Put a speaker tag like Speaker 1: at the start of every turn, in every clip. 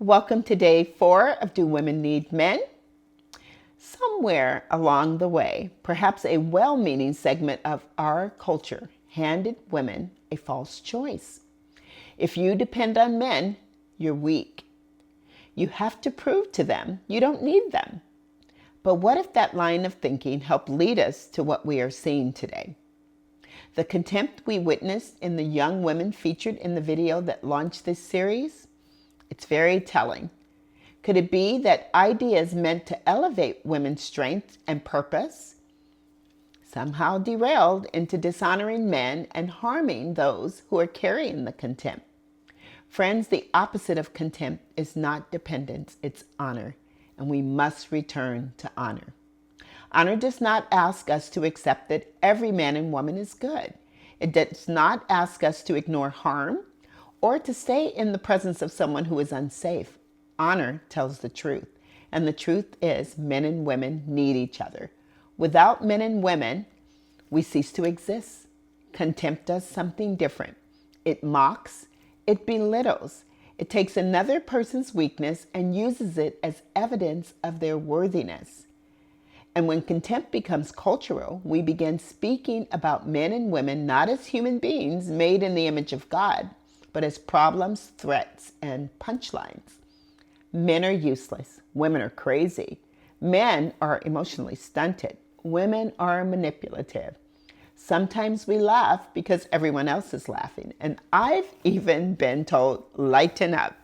Speaker 1: Welcome to day 4 of Do Women Need Men? Somewhere along the way, perhaps a well-meaning segment of our culture handed women a false choice. If you depend on men, you're weak. You have to prove to them you don't need them. But what if that line of thinking helped lead us to what we are seeing today? The contempt we witnessed in the young women featured in the video that launched this series? It's very telling. Could it be that ideas meant to elevate women's strength and purpose somehow derailed into dishonoring men and harming those who are carrying the contempt? Friends, the opposite of contempt is not dependence, it's honor, and we must return to honor. Honor does not ask us to accept that every man and woman is good. It does not ask us to ignore harm or to stay in the presence of someone who is unsafe. Honor tells the truth, and the truth is men and women need each other. Without men and women, we cease to exist. Contempt does something different. It mocks, it belittles, it takes another person's weakness and uses it as evidence of their worthiness. And when contempt becomes cultural, we begin speaking about men and women not as human beings made in the image of God, but as problems, threats, and punchlines. Men are useless. Women are crazy. Men are emotionally stunted. Women are manipulative. Sometimes we laugh because everyone else is laughing. And I've even been told, lighten up.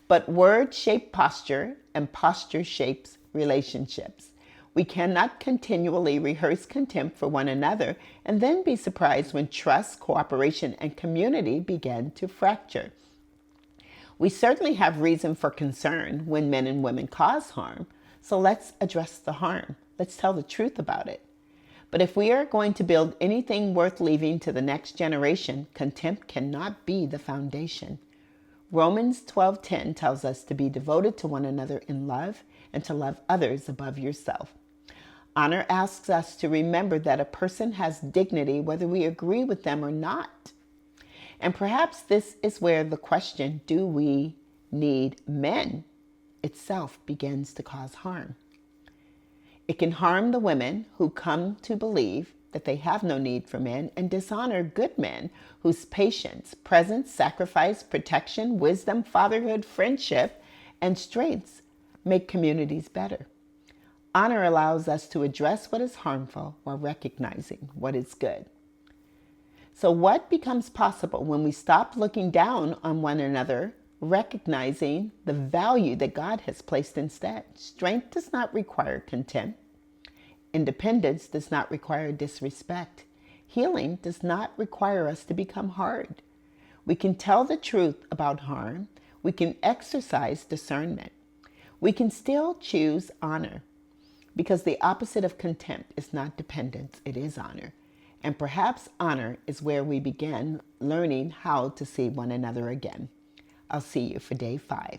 Speaker 1: But words shape posture, and posture shapes relationships. We cannot continually rehearse contempt for one another and then be surprised when trust, cooperation, and community begin to fracture. We certainly have reason for concern when men and women cause harm, so let's address the harm. Let's tell the truth about it. But if we are going to build anything worth leaving to the next generation, contempt cannot be the foundation. Romans 12:10 tells us to be devoted to one another in love and to love others above yourself. Honor asks us to remember that a person has dignity whether we agree with them or not. And perhaps this is where the question, do we need men, itself begins to cause harm. It can harm the women who come to believe that they have no need for men and dishonor good men whose patience, presence, sacrifice, protection, wisdom, fatherhood, friendship, and strengths make communities better. Honor allows us to address what is harmful while recognizing what is good. So what becomes possible when we stop looking down on one another, recognizing the value that God has placed instead? Strength does not require contempt. Independence does not require disrespect. Healing does not require us to become hard. We can tell the truth about harm. We can exercise discernment. We can still choose honor. Because the opposite of contempt is not dependence, it is honor. And perhaps honor is where we begin learning how to see one another again. I'll see you for day 5.